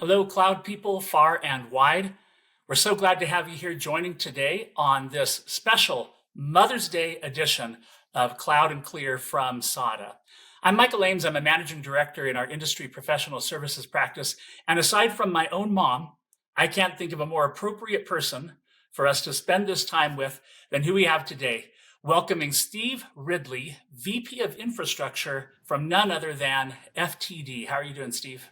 Hello, cloud people far and wide. We're so glad to have you here joining today on this special Mother's Day edition of Cloud and Clear from SADA. I'm Michael Ames. I'm a managing director in our industry professional services practice. And aside from my own mom, I can't think of a more appropriate person for us to spend this time with than who we have today, welcoming Steve Ridley, VP of Infrastructure from none other than FTD. How are you doing, Steve?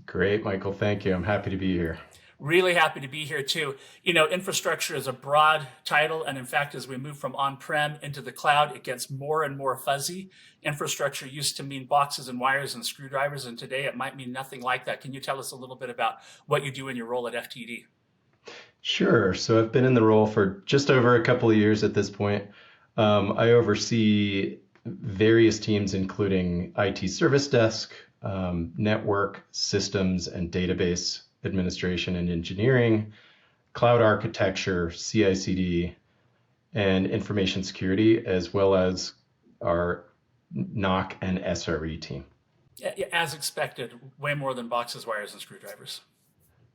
Great, Michael. Thank you. I'm happy to be here. Really happy to be here too. You know, infrastructure is a broad title. And in fact, as we move from on-prem into the cloud, it gets more and more fuzzy. Infrastructure used to mean boxes and wires and screwdrivers. And today it might mean nothing like that. Can you tell us a little bit about what you do in your role at FTD? Sure. So I've been in the role for just over a couple of years at this point. I oversee various teams, including IT service desk, network systems and database administration and engineering, cloud architecture, CI/CD, and information security, as well as our NOC and SRE team, As expected, way more than boxes, wires, and screwdrivers.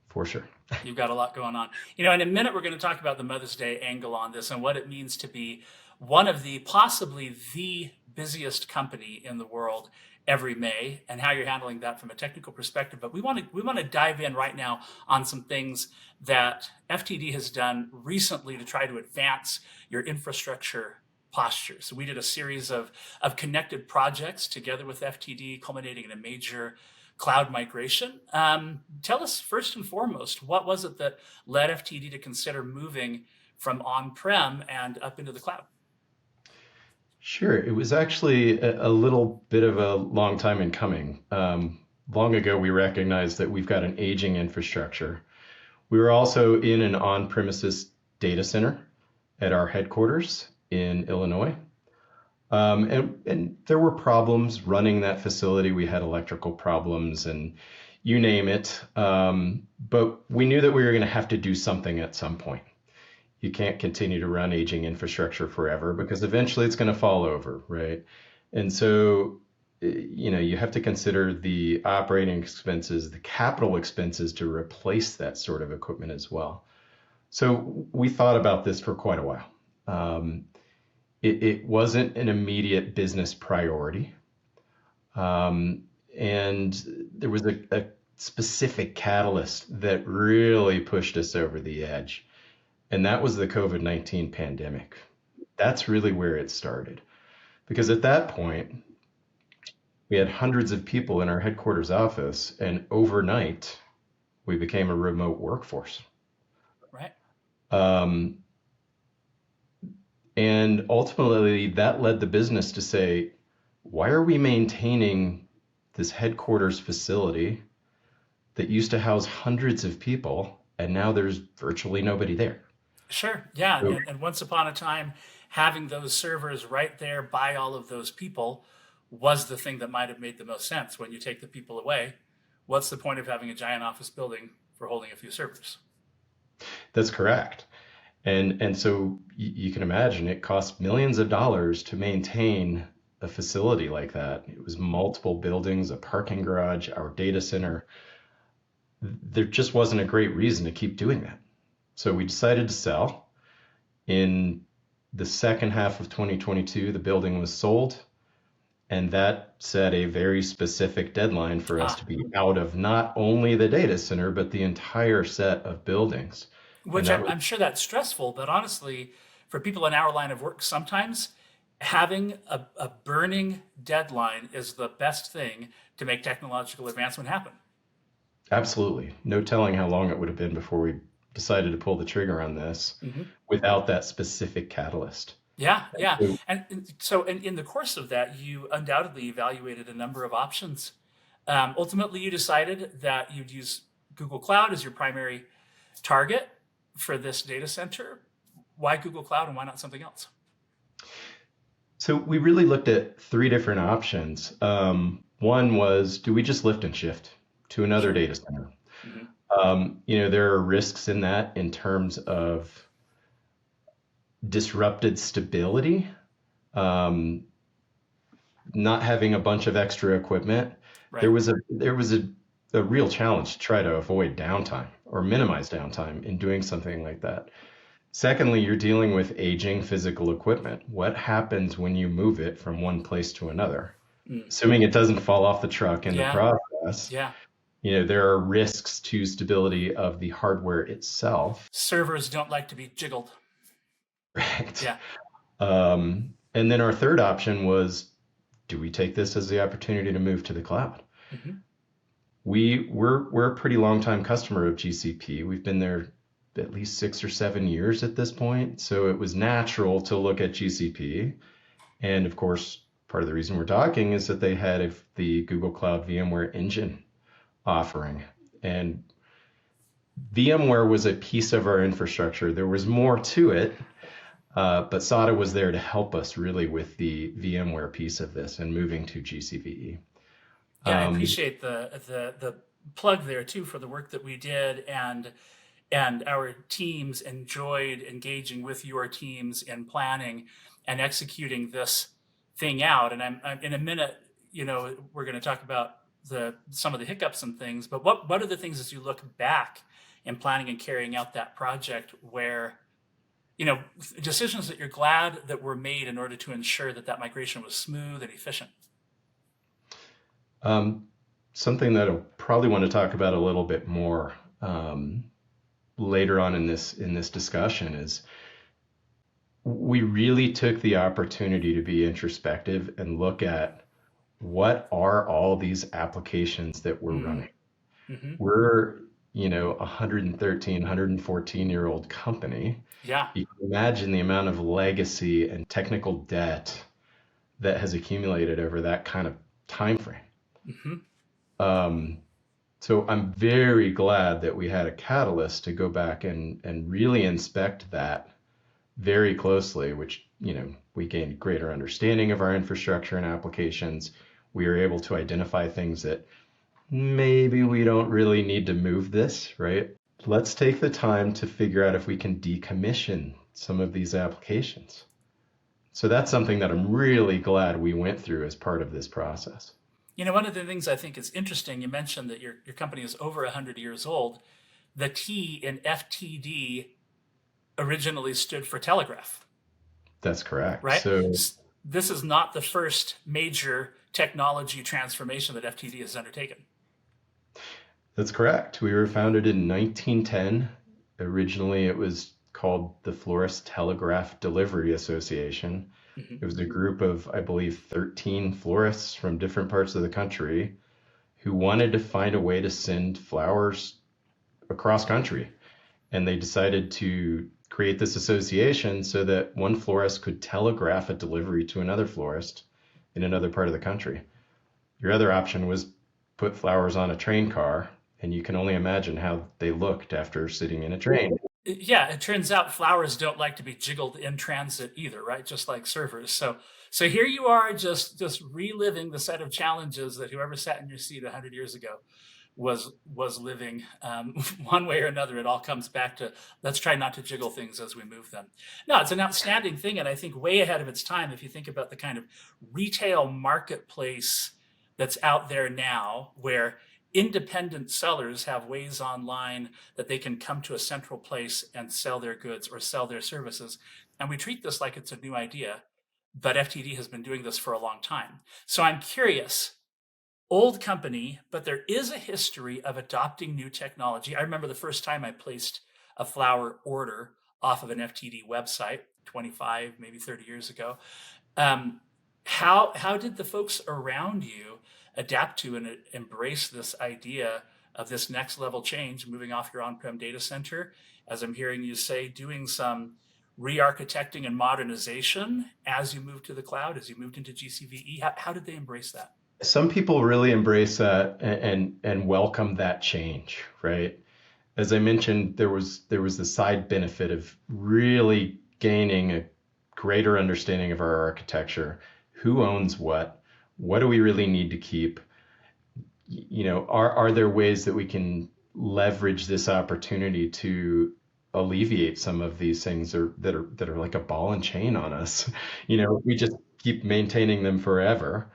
for sure. You've got a lot going on. You know, in a minute, we're going to talk about the Mother's Day angle on this and what it means to be one of the possibly the busiest company in the world every May, and how you're handling that from a technical perspective. But we want to dive in right now on some things that FTD has done recently to try to advance your infrastructure posture. So we did a series of connected projects together with FTD, culminating in a major cloud migration. Tell us first and foremost, what was it that led FTD to consider moving from on-prem and up into the cloud? Sure. It was actually a little bit of a long time in coming. Long ago, we recognized that we've got an aging infrastructure. We were also in an on-premises data center at our headquarters in Illinois. And there were problems running that facility. We had electrical problems and you name it. But we knew that we were going to have to do something at some point. You can't continue to run aging infrastructure forever because eventually it's going to fall over, right? And so, you have to consider the operating expenses, the capital expenses to replace that sort of equipment as well. So we thought about this for quite a while. It wasn't an immediate business priority. And there was a specific catalyst that really pushed us over the edge. And that was the COVID-19 pandemic. That's really where it started. Because at that point, we had hundreds of people in our headquarters office, and overnight, we became a remote workforce. Right. Um, and ultimately, that led the business to say, why are we maintaining this headquarters facility that used to house hundreds of people, and now there's virtually nobody there? Sure. Yeah. So And once upon a time, having those servers right there by all of those people was the thing that might have made the most sense. When you take the people away, what's the point of having a giant office building for holding a few servers? that's correct. And so you can imagine it costs millions of dollars to maintain a facility like that. It was multiple buildings, a parking garage, our data center. There just wasn't a great reason to keep doing that. So we decided to sell. In the second half of 2022, the building was sold, and that set a very specific deadline for us Ah, to be out of not only the data center, but the entire set of buildings. And which that was I'm sure that's stressful, but honestly, for people in our line of work, sometimes having a burning deadline is the best thing to make technological advancement happen. absolutely no telling how long it would have been before we decided to pull the trigger on this Mhm. without that specific catalyst. Yeah, yeah. So And so in the course of that, you undoubtedly evaluated a number of options. Ultimately, you decided that you'd use Google Cloud as your primary target for this data center. Why Google Cloud and why not something else? So we really looked at three different options. One was, do we just lift and shift to another Sure. data center? Hmm. There are risks in that in terms of disrupted stability, um, not having a bunch of extra equipment. Right. There was a a real challenge to try to avoid downtime or minimize downtime in doing something like that. Secondly, you're dealing with aging physical equipment. What happens when you move it from one place to another? Mm. Assuming it doesn't fall off the truck in the Yeah. process, Yeah. there are risks to stability of the hardware itself. Servers don't like to be jiggled. Right. Yeah. And then our third option was, do we take this as the opportunity to move to the cloud? Mm-hmm. We're a pretty long time customer of GCP. We've been there at least 6 or 7 years at this point. So it was natural to look at GCP. And of course, part of the reason we're talking is that they had the Google Cloud VMware Engine offering. And VMware was a piece of our infrastructure. There was more to it, but SADA was there to help us really with the VMware piece of this and moving to GCVE. Yeah, I appreciate the plug there too for the work that we did, and our teams enjoyed engaging with your teams in planning and executing this thing out. And I'm in a minute, we're going to talk about some of the hiccups and things, but what are the things as you look back in planning and carrying out that project where, decisions that you're glad that were made in order to ensure that migration was smooth and efficient? Something that I'll probably want to talk about a little bit more later on in this discussion is we really took the opportunity to be introspective and look at what are all these applications that we're running. Mm-hmm. We're 113, 114-year-old company. Yeah. You can imagine the amount of legacy and technical debt that has accumulated over that kind of time frame. Mm-hmm. So I'm very glad that we had a catalyst to go back and really inspect that very closely, which, we gained greater understanding of our infrastructure and applications. We were able to identify things that maybe we don't really need to move this, right? Let's take the time to figure out if we can decommission some of these applications. So that's something that I'm really glad we went through as part of this process. One of the things I think is interesting, you mentioned that your company is over 100 years old. The T in FTD originally stood for Telegraph. That's correct. Right? So this is not the first major technology transformation that FTD has undertaken. That's correct. We were founded in 1910. Originally, it was called the Florist Telegraph Delivery Association. Mm-hmm. It was a group of, I believe, 13 florists from different parts of the country who wanted to find a way to send flowers across country. And they decided to create this association so that one florist could telegraph a delivery to another florist in another part of the country. Your other option was put flowers on a train car, and you can only imagine how they looked after sitting in a train. Yeah, it turns out flowers don't like to be jiggled in transit either, right? Just like servers. So here you are, just reliving the set of challenges that whoever sat in your seat 100 years ago was living. One way or another, it all comes back to let's try not to jiggle things as we move them. No, it's an outstanding thing, and I think way ahead of its time. If you think about the kind of retail marketplace that's out there now, where independent sellers have ways online that they can come to a central place and sell their goods or sell their services. And we treat this like it's a new idea, but FTD has been doing this for a long time. So I'm curious, old company, but there is a history of adopting new technology. I remember the first time I placed a flower order off of an FTD website 25, maybe 30 years ago. How did the folks around you adapt to and embrace this idea of this next level change, moving off your on-prem data center, as I'm hearing you say, doing some re-architecting and modernization as you moved to the cloud, as you moved into GCVE? How did they embrace that? Some people really embrace that and welcome that change, right? As I mentioned, there was the side benefit of really gaining a greater understanding of our architecture. Who owns what? What do we really need to keep? Are there ways that we can leverage this opportunity to alleviate some of these things that are like a ball and chain on us? We just keep maintaining them forever.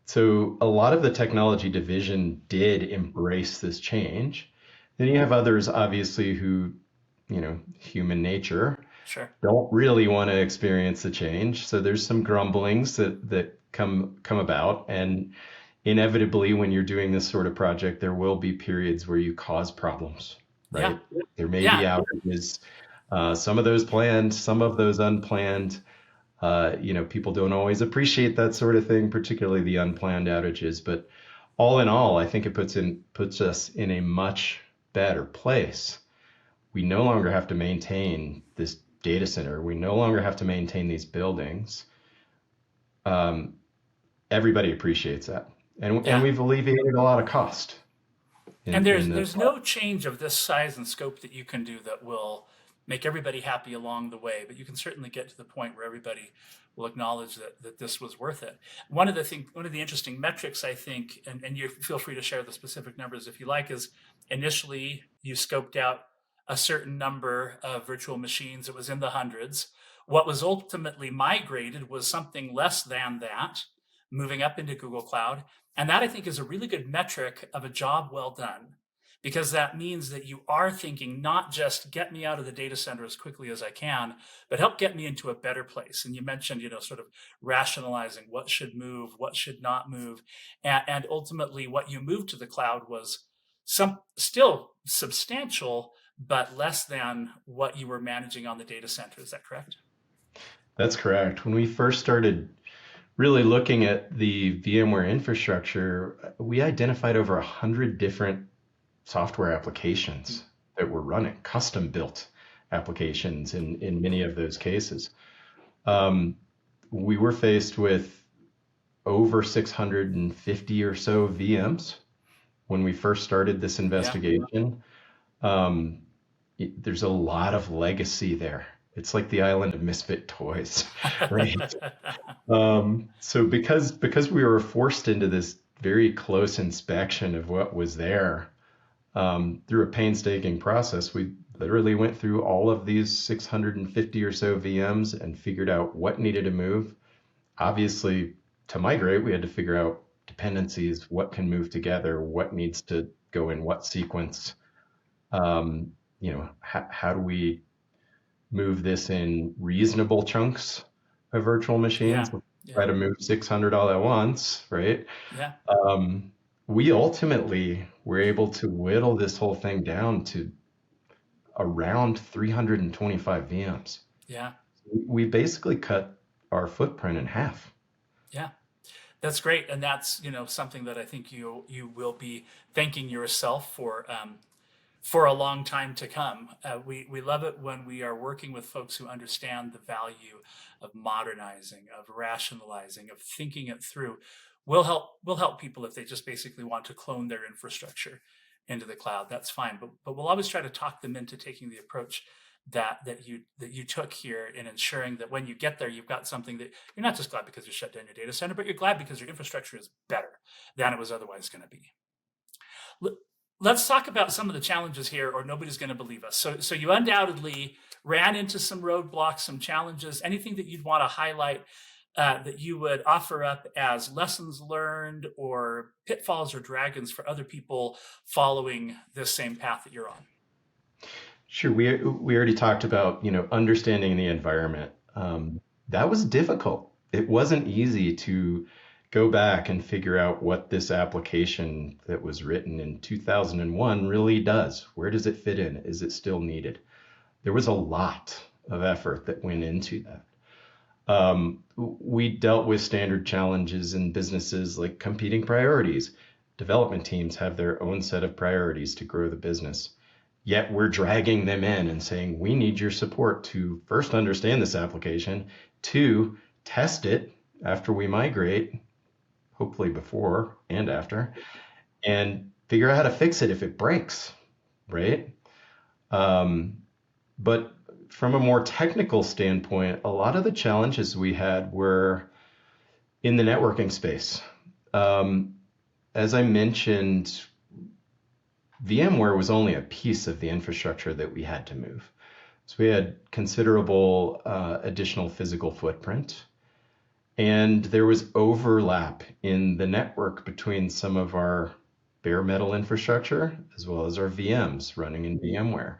So a lot of the technology division did embrace this change. Then you have others, obviously, who, human nature, Sure. don't really want to experience the change. So there's some grumblings that come about, and inevitably, when you're doing this sort of project, there will be periods where you cause problems, Yeah. right? There may be Yeah. outages, some of those planned, some of those unplanned. People don't always appreciate that sort of thing, particularly the unplanned outages. But all in all, I think it puts us in a much better place. We no longer have to maintain this data center. We no longer have to maintain these buildings. Um, Everybody appreciates that, and Yeah. we've alleviated a lot of cost And in the. there's no change of this size and scope that you can do that will make everybody happy along the way, but you can certainly get to the point where everybody will acknowledge that this was worth it. One of the interesting metrics, I think, and you feel free to share the specific numbers if you like, is initially you scoped out a certain number of virtual machines. It was in the hundreds. What was ultimately migrated was something less than that, moving up into Google Cloud. And that, I think, is a really good metric of a job well done, because that means that you are thinking not just get me out of the data center as quickly as I can, but help get me into a better place. And you mentioned, sort of rationalizing what should move, what should not move. And ultimately, what you moved to the cloud was some still substantial, but less than what you were managing on the data center. Is that correct? That's correct. When we first started really looking at the VMware infrastructure, we identified over 100 different software applications that were running, custom built applications in many of those cases. Um, we were faced with over 650 or so VMs when we first started this Yeah. investigation. Um, there's a lot of legacy there. It's like the island of misfit toys, right? So because we were forced into this very close inspection of what was there, through a painstaking process, we literally went through all of these 650 or so VMs and figured out what needed to move. Obviously, to migrate, we had to figure out dependencies, what can move together, what needs to go in what sequence. How do we move this in reasonable chunks of virtual machines? Yeah. Try Yeah. to move 600 all at once, right? Yeah. Um, we ultimately were able to whittle this whole thing down to around 325 VMs. Yeah. We basically cut our footprint in half. Yeah. That's great, and that's something that I think you will be thanking yourself for a long time to come. We love it when we are working with folks who understand the value of modernizing, of rationalizing, of thinking it through. We'll help people if they just basically want to clone their infrastructure into the cloud. That's fine, but we'll always try to talk them into taking the approach that you took here in ensuring that when you get there, you've got something that you're not just glad because you shut down your data center, but you're glad because your infrastructure is better than it was otherwise going to be. Let's talk about some of the challenges here, or nobody's going to believe us. So you undoubtedly ran into some roadblocks, some challenges. Anything that you'd want to highlight that you would offer up as lessons learned or pitfalls or dragons for other people following this same path that you're on? Sure, we already talked about, understanding the environment. That was difficult. It wasn't easy to go back and figure out what this application that was written in 2001 really does. Where does it fit in? Is it still needed? There was a lot of effort that went into that. We dealt with standard challenges in businesses like competing priorities. Development teams have their own set of priorities to grow the business. Yet we're dragging them in and saying, we need your support to first understand this application, two, test it after we migrate, hopefully before and after, and figure out how to fix it if it breaks, right? But from a more technical standpoint, a lot of the challenges we had were in the networking space. As I mentioned, VMware was only a piece of the infrastructure that we had to move. So we had considerable additional physical footprint. And there was overlap in the network between some of our bare metal infrastructure as well as our VMs running in VMware.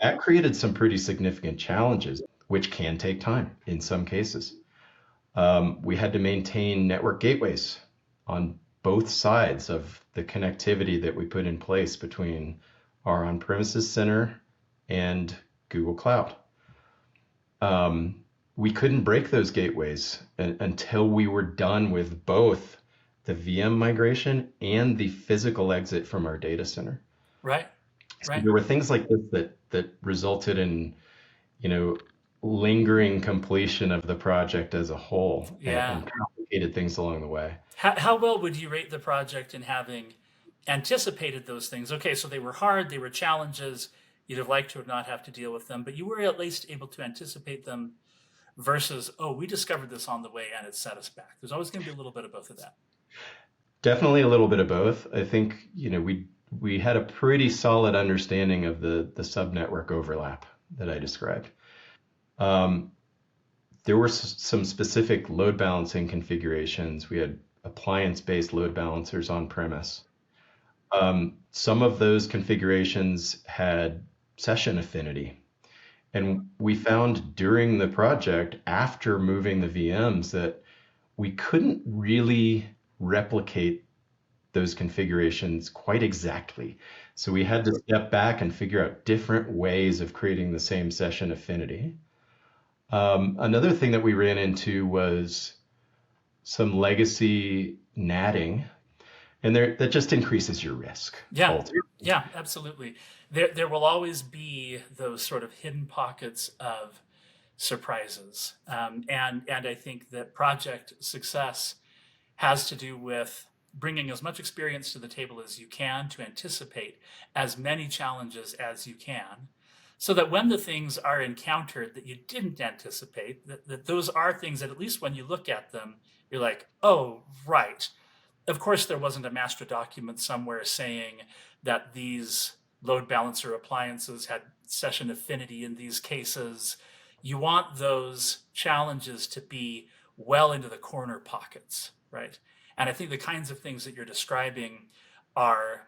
That created some pretty significant challenges, which can take time in some cases. We had to maintain network gateways on both sides of the connectivity that we put in place between our on-premises center and Google Cloud. We couldn't break those gateways until we were done with both the VM migration and the physical exit from our data center. Right. So Right. there were things like this that resulted in, you know, lingering completion of the project as a whole Yeah. and complicated things along the way. How well would you rate the project in having anticipated those things? Okay, so they were hard, they were challenges. You'd have liked to have not have to deal with them, but you were at least able to anticipate them versus, oh, we discovered this on the way and it set us back. There's always going to be a little bit of both of that. Definitely a little bit of both. I think, we had a pretty solid understanding of the subnetwork overlap that I described. Um, there were some specific load balancing configurations. We had appliance-based load balancers on premise. Some of those configurations had session affinity. And we found during the project, after moving the VMs, that we couldn't really replicate those configurations quite exactly. So we had to step back and figure out different ways of creating the same session affinity. Another thing that we ran into was some legacy natting, and that just increases your risk. Yeah, Ultimately. yeah, absolutely. There will always be those sort of hidden pockets of surprises, and I think that project success has to do with bringing as much experience to the table as you can to anticipate as many challenges as you can, so that when the things are encountered that you didn't anticipate, that those are things that at least when you look at them, you're like, oh, right. Of course, there wasn't a master document somewhere saying that these load balancer appliances had session affinity in these cases. You want those challenges to be well into the corner pockets, right? And I think the kinds of things that you're describing are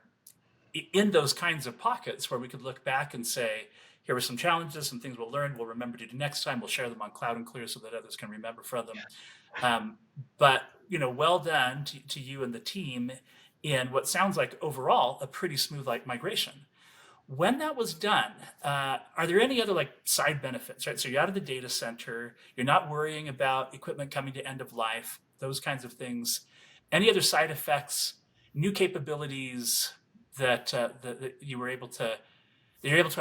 in those kinds of pockets where we could look back and say, here were some challenges, some things we'll learn, we'll remember to do next time, we'll share them on Cloud and Clear so that others can remember from them. But well done to you and the team in what sounds like overall a pretty smooth like migration. When that was done, are there any other like side benefits, right? So you're out of the data center, you're not worrying about equipment coming to end of life, those kinds of things. Any other side effects, new capabilities that you're able to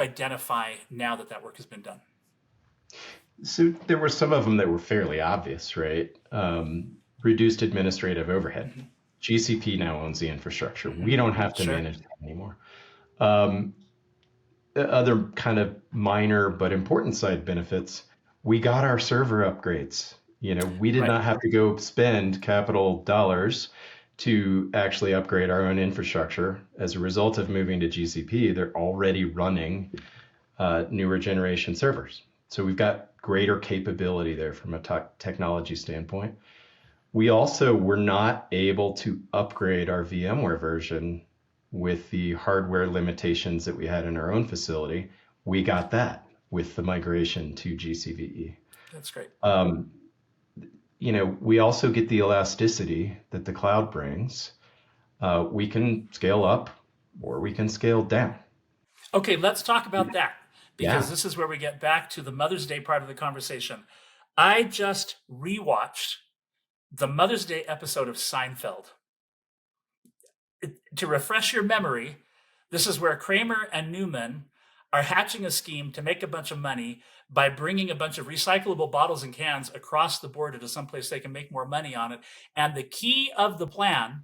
identify now that work has been done? So there were some of them that were fairly obvious, right? Reduced administrative overhead. Mm-hmm. GCP now owns the infrastructure. Mm-hmm. We don't have to Sure. manage that anymore. Other kind of minor but important side benefits, we got our server upgrades. We did Right. not have to go spend capital dollars to actually upgrade our own infrastructure. As a result of moving to GCP, they're already running newer generation servers. So we've got greater capability there from a technology standpoint. We also were not able to upgrade our VMware version with the hardware limitations that we had in our own facility. We got that with the migration to GCVE. That's great. We also get the elasticity that the cloud brings. We can scale up or we can scale down. Okay, let's talk about that because Yeah. this is where we get back to the Mother's Day part of the conversation. I just rewatched the Mother's Day episode of Seinfeld. To refresh your memory, this is where Kramer and Newman are hatching a scheme to make a bunch of money by bringing a bunch of recyclable bottles and cans across the border to someplace they can make more money on it. And the key of the plan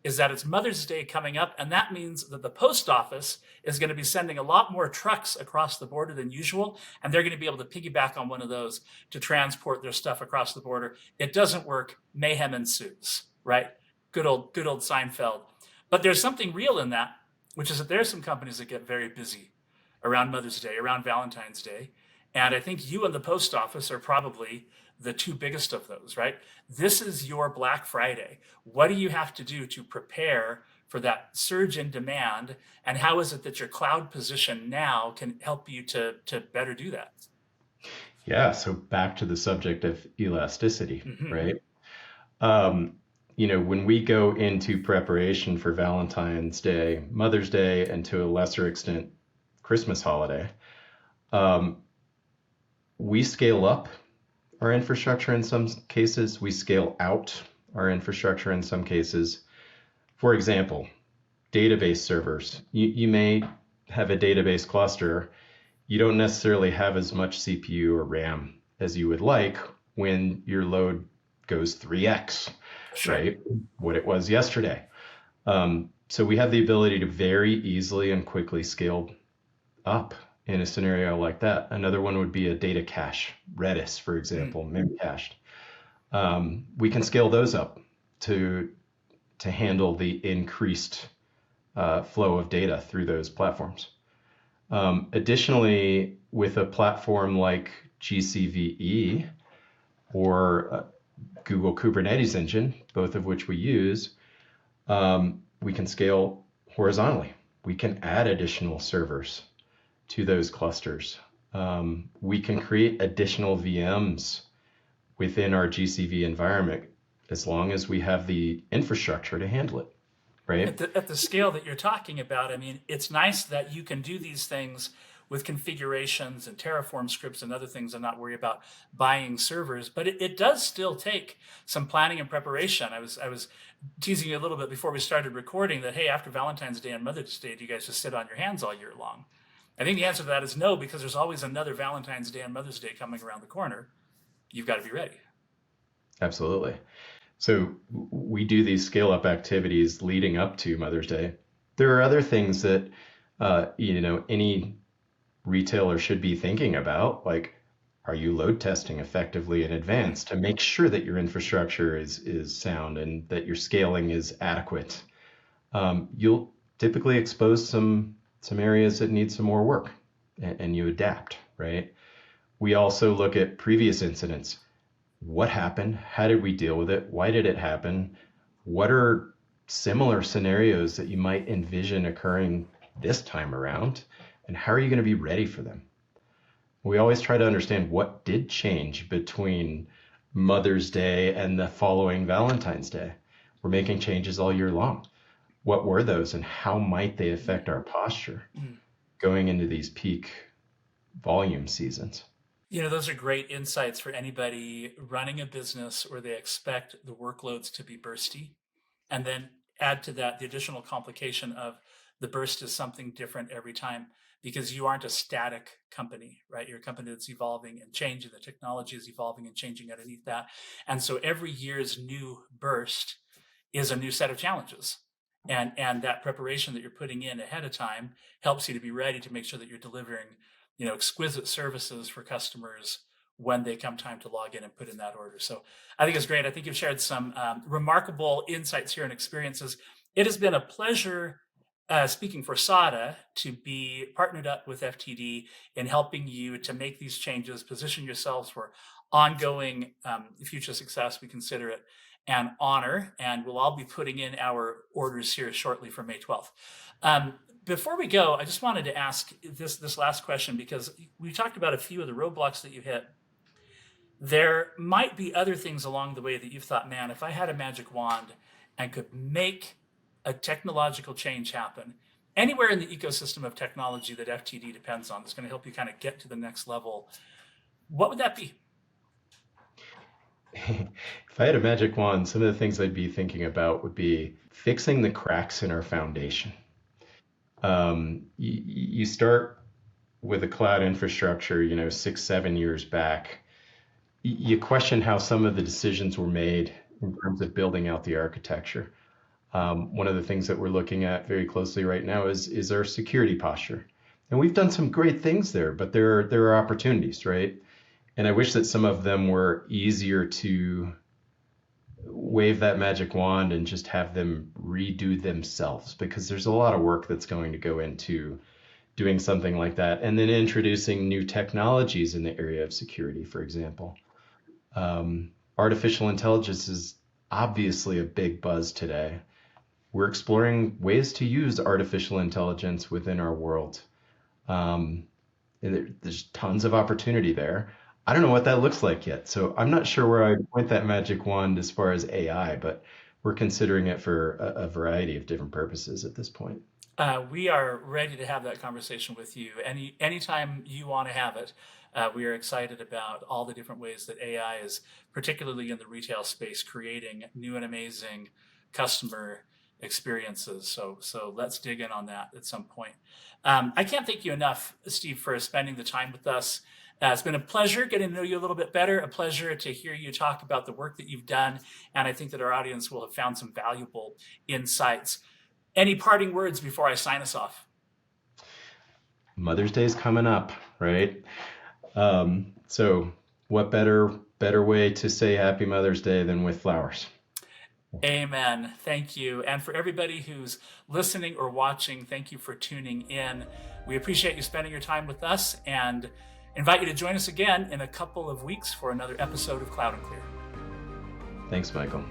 is that it's Mother's Day coming up, and that means that the post office is going to be sending a lot more trucks across the border than usual, and they're going to be able to piggyback on one of those to transport their stuff across the border. It doesn't work. Mayhem ensues, right? Good old Seinfeld. But there's something real in that, which is that there's some companies that get very busy around Mother's Day, around Valentine's Day. And I think you and the post office are probably the two biggest of those, right? This is your Black Friday. What do you have to do to prepare for that surge in demand? And how is it that your cloud position now can help you to better do that? Yeah, so back to the subject of elasticity, Hmm. right? Um, when we go into preparation for Valentine's Day, Mother's Day, and to a lesser extent, Christmas holiday, um, we scale up our infrastructure in some cases, we scale out our infrastructure in some cases. For example, database servers. You may have a database cluster. You don't necessarily have as much CPU or RAM as you would like when your load goes 3x, Sure. right? What it was yesterday. So we have the ability to very easily and quickly scale up in a scenario like that. Another one would be a data cache, Redis, for Mm. example, memcached. We can scale those up to handle the increased flow of data through those platforms. Additionally, with a platform like GCVE or Google Kubernetes Engine, both of which we use, we can scale horizontally. We can add additional servers to those clusters. We can create additional VMs within our GCV environment as long as we have the infrastructure to handle it, right? At the scale that you're talking about, I mean, it's nice that you can do these things with configurations and Terraform scripts and other things and not worry about buying servers, but it does still take some planning and preparation. I was teasing you a little bit before we started recording that, hey, after Valentine's Day and Mother's Day, do you guys just sit on your hands all year long? I think the answer to that is no, because there's always another Valentine's Day and Mother's Day coming around the corner. You've got to be ready. Absolutely. So we do these scale up activities leading up to Mother's Day. There are other things that any retailer should be thinking about, like are you load testing effectively in Mm. advance to make sure that your infrastructure is sound and that your scaling is adequate? You'll typically expose some areas that need some more work, and you adapt, right? We also look at previous incidents. What happened? How did we deal with it? Why did it happen? What are similar scenarios that you might envision occurring this time around? And how are you going to be ready for them? We always try to understand what did change between Mother's Day and the following Valentine's Day. We're making changes all year long. What were those and how might they affect our posture Mm. going into these peak volume seasons? Those are great insights for anybody running a business where they expect the workloads to be bursty. And then add to that the additional complication of the burst is something different every time because you aren't a static company, right? You're a company that's evolving and changing. The technology is evolving and changing underneath that. And so every year's new burst is a new set of challenges. And that preparation that you're putting in ahead of time helps you to be ready to make sure that you're delivering, exquisite services for customers when they come time to log in and put in that order. So I think it's great. I think you've shared some remarkable insights here and experiences. It has been a pleasure speaking for SADA to be partnered up with FTD in helping you to make these changes, position yourselves for ongoing future success. We consider it an honor, and we'll all be putting in our orders here shortly for May 12th. Before we go, I just wanted to ask this last question because we talked about a few of the roadblocks that you hit. There might be other things along the way that you've thought, man, if I had a magic wand and could make a technological change happen anywhere in the ecosystem of technology that FTD depends on, that's going to help you kind of get to the next level, what would that be? If I had a magic wand, some of the things I'd be thinking about would be fixing the cracks in our foundation. You start with a cloud infrastructure, 6, 7 years back. You question how some of the decisions were made in terms of building out the architecture. One of the things that we're looking at very closely right now is our security posture. And we've done some great things there, but there are opportunities, right? And I wish that some of them were easier to wave that magic wand and just have them redo themselves because there's a lot of work that's going to go into doing something like that. And then introducing new technologies in the area of security, for example. Artificial intelligence is obviously a big buzz today. We're exploring ways to use artificial intelligence within our world. There's tons of opportunity there. I don't know what that looks like yet, so I'm not sure where I'd point that magic wand as far as AI, but we're considering it for a variety of different purposes at this point. We are ready to have that conversation with you anytime you want to have it. We are excited about all the different ways that AI is, particularly in the retail space, creating new and amazing customer experiences. So let's dig in on that at some point. I can't thank you enough, Steve, for spending the time with us. It's been a pleasure getting to know you a little bit better, a pleasure to hear you talk about the work that you've done, and I think that our audience will have found some valuable insights. Any parting words before I sign us off? Mother's Day is coming up, right? So what better way to say Happy Mother's Day than with flowers? Amen. Thank you. And for everybody who's listening or watching, thank you for tuning in. We appreciate you spending your time with us and invite you to join us again in a couple of weeks for another episode of Cloud and Clear. Thanks, Michael.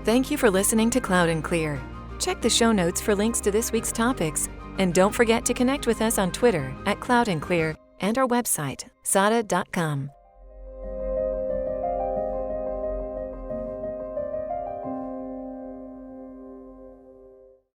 Thank you for listening to Cloud and Clear. Check the show notes for links to this week's topics. And don't forget to connect with us on Twitter @Cloud and Clear and our website, SADA.com.